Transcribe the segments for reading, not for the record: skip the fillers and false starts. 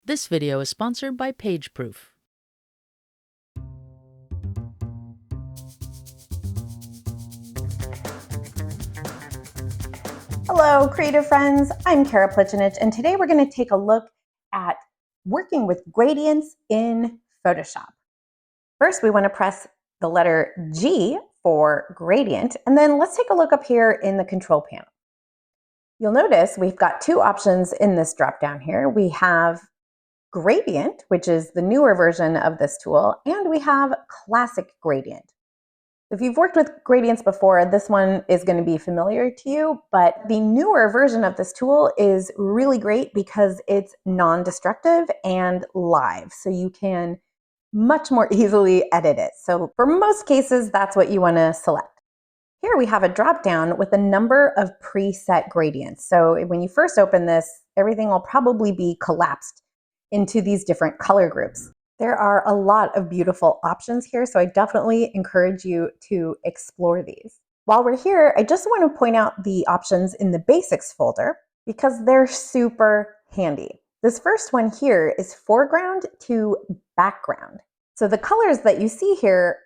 This video is sponsored by PageProof. Hello, creative friends. I'm Khara Plicanic, and today we're going to take a look at working with gradients in Photoshop. First, we want to press the letter G for gradient, and then let's take a look up here in the control panel. You'll notice we've got two options in this drop down here. We have gradient, which is the newer version of this tool, and we have classic gradient. If you've worked with gradients before, this one is going to be familiar to you, but the newer version of this tool is really great because it's non-destructive and live, so you can much more easily edit it. So for most cases, that's what you want to select. Here we have a drop down with a number of preset gradients. So when you first open this, everything will probably be collapsed into these different color groups. There are a lot of beautiful options here, so I definitely encourage you to explore these. While we're here, I just want to point out the options in the basics folder because they're super handy. This first one here is foreground to background. So the colors that you see here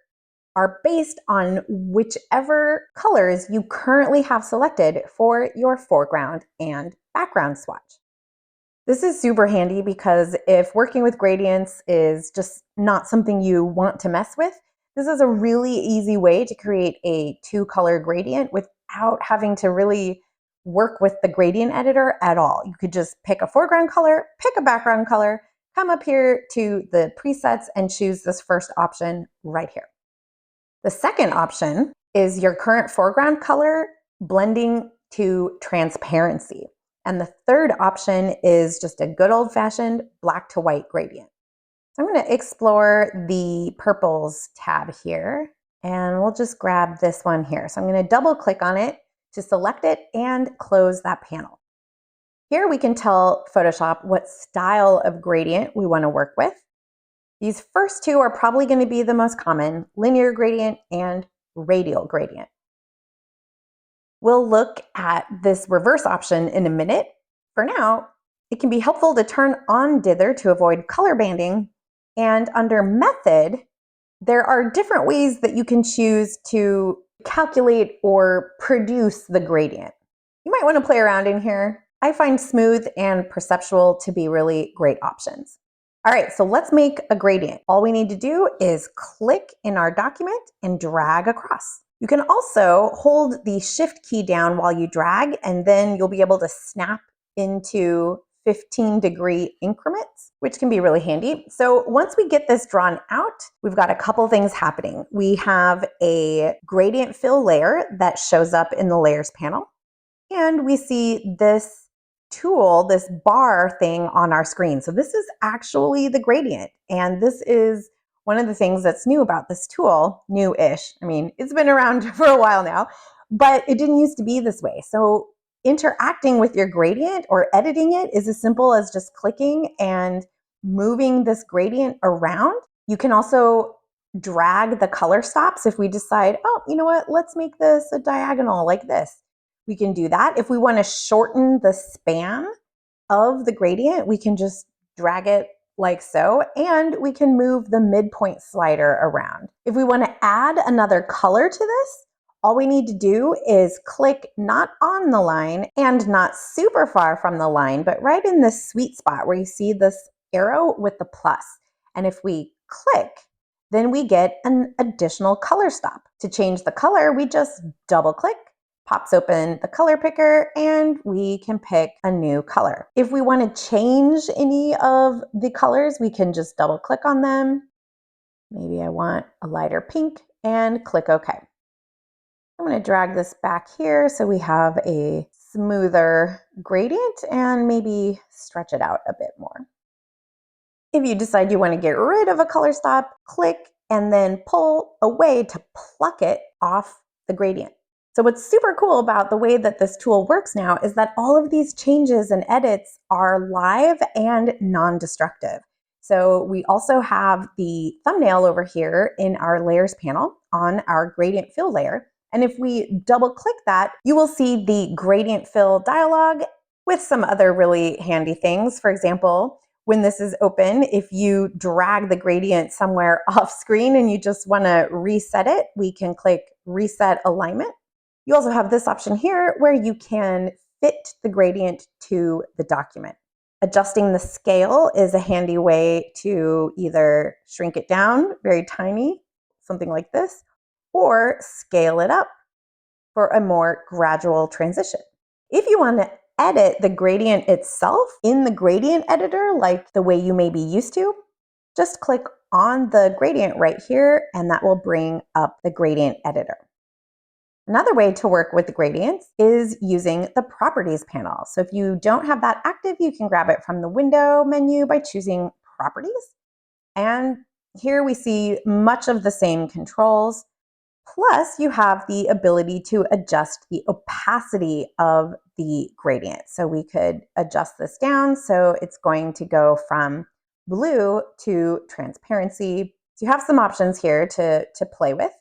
are based on whichever colors you currently have selected for your foreground and background swatch. This is super handy because if working with gradients is just not something you want to mess with, this is a really easy way to create a two-color gradient without having to really work with the gradient editor at all. You could just pick a foreground color, pick a background color, come up here to the presets and choose this first option right here. The second option is your current foreground color blending to transparency. And the third option is just a good old-fashioned black to white gradient. So I'm going to explore the purples tab here, and we'll just grab this one here. So I'm going to double click on it to select it and close that panel. Here we can tell Photoshop what style of gradient we want to work with. These first two are probably going to be the most common, linear gradient and radial gradient. We'll look at this reverse option in a minute. For now, it can be helpful to turn on dither to avoid color banding. And under method, there are different ways that you can choose to calculate or produce the gradient. You might want to play around in here. I find smooth and perceptual to be really great options. All right, so let's make a gradient. All we need to do is click in our document and drag across. You can also hold the Shift key down while you drag, and then you'll be able to snap into 15-degree increments, which can be really handy. So once we get this drawn out, we've got a couple things happening. We have a gradient fill layer that shows up in the layers panel, and we see this tool, this bar thing on our screen. So this is actually the gradient, and this is one of the things that's new about this tool, new-ish. I mean, it's been around for a while now, but it didn't used to be this way. So interacting with your gradient or editing it is as simple as just clicking and moving this gradient around. You can also drag the color stops if we decide, oh, you know what, let's make this a diagonal like this. We can do that. If we want to shorten the span of the gradient, we can just drag it like so, and we can move the midpoint slider around. If we want to add another color to this, all we need to do is click not on the line and not super far from the line, but right in this sweet spot where you see this arrow with the plus. And if we click, then we get an additional color stop. To change the color, we just double click, pops open the color picker, and we can pick a new color. If we want to change any of the colors, we can just double click on them. Maybe I want a lighter pink and click OK. I'm going to drag this back here so we have a smoother gradient and maybe stretch it out a bit more. If you decide you want to get rid of a color stop, click and then pull away to pluck it off the gradient. So what's super cool about the way that this tool works now is that all of these changes and edits are live and non-destructive. So we also have the thumbnail over here in our layers panel on our gradient fill layer. And if we double click that, you will see the gradient fill dialog with some other really handy things. For example, when this is open, if you drag the gradient somewhere off screen and you just want to reset it, we can click Reset Alignment. You also have this option here where you can fit the gradient to the document. Adjusting the scale is a handy way to either shrink it down very tiny, something like this, or scale it up for a more gradual transition. If you want to edit the gradient itself in the gradient editor, like the way you may be used to, just click on the gradient right here, and that will bring up the gradient editor. Another way to work with the gradients is using the Properties panel. So if you don't have that active, you can grab it from the Window menu by choosing Properties. And here we see much of the same controls. Plus, you have the ability to adjust the opacity of the gradient. So we could adjust this down so it's going to go from blue to transparency. So you have some options here to play with.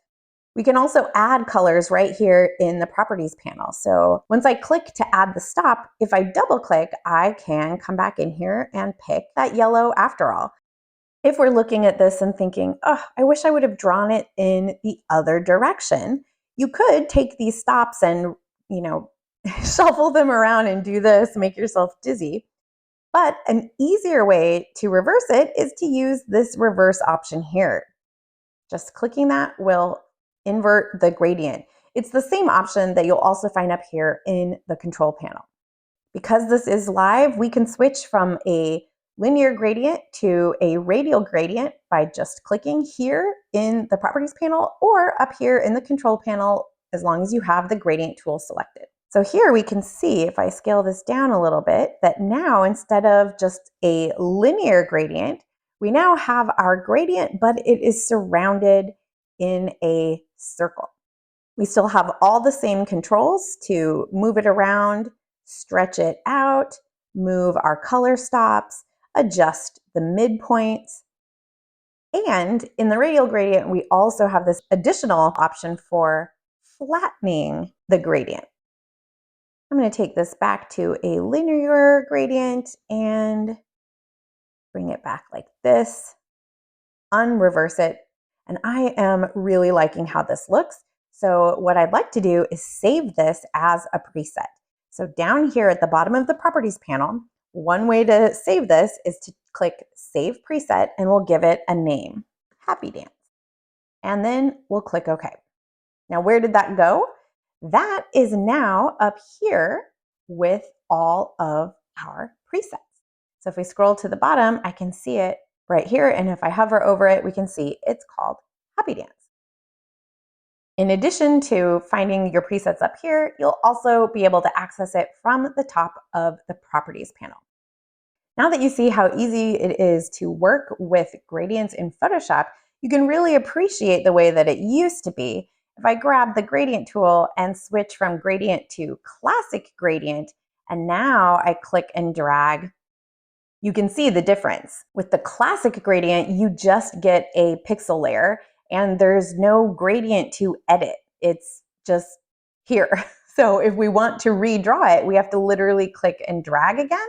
We can also add colors right here in the Properties panel. So once I click to add the stop, if I double click, I can come back in here and pick that yellow after all. If we're looking at this and thinking, oh, I wish I would have drawn it in the other direction, you could take these stops and, shuffle them around and do this, make yourself dizzy. But an easier way to reverse it is to use this reverse option here. Just clicking that will invert the gradient. It's the same option that you'll also find up here in the control panel. Because this is live, we can switch from a linear gradient to a radial gradient by just clicking here in the Properties panel or up here in the control panel, as long as you have the gradient tool selected. So here we can see, if I scale this down a little bit, that now instead of just a linear gradient, we now have our gradient, but it is surrounded in a circle. We still have all the same controls to move it around, stretch it out, move our color stops, adjust the midpoints. And in the radial gradient, we also have this additional option for flattening the gradient. I'm going to take this back to a linear gradient and bring it back like this, unreverse it. And I am really liking how this looks. So what I'd like to do is save this as a preset. So down here at the bottom of the Properties panel, one way to save this is to click Save Preset, and we'll give it a name, Happy Dance. And then we'll click OK. Now, where did that go? That is now up here with all of our presets. So if we scroll to the bottom, I can see it right here. And if I hover over it, we can see it's called Happy Dance. In addition to finding your presets up here, you'll also be able to access it from the top of the Properties panel. Now that you see how easy it is to work with gradients in Photoshop, you can really appreciate the way that it used to be. If I grab the gradient tool and switch from gradient to classic gradient, and now I click and drag, you can see the difference. With the classic gradient, you just get a pixel layer and there's no gradient to edit. It's just here. So if we want to redraw it, we have to literally click and drag again.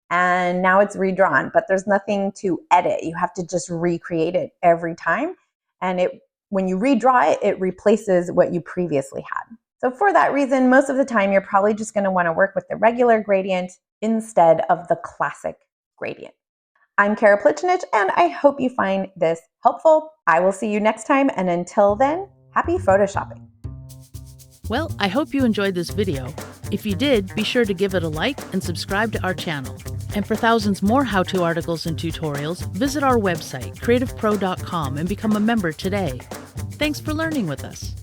And now it's redrawn, but there's nothing to edit. You have to just recreate it every time. And when you redraw it, it replaces what you previously had. So for that reason, most of the time, you're probably just going to want to work with the regular gradient instead of the classic gradient. I'm Khara Plicanic, and I hope you find this helpful. I will see you next time, and until then, happy Photoshopping. Well, I hope you enjoyed this video. If you did, be sure to give it a like and subscribe to our channel. And for thousands more how-to articles and tutorials, visit our website, CreativePro.com, and become a member today. Thanks for learning with us.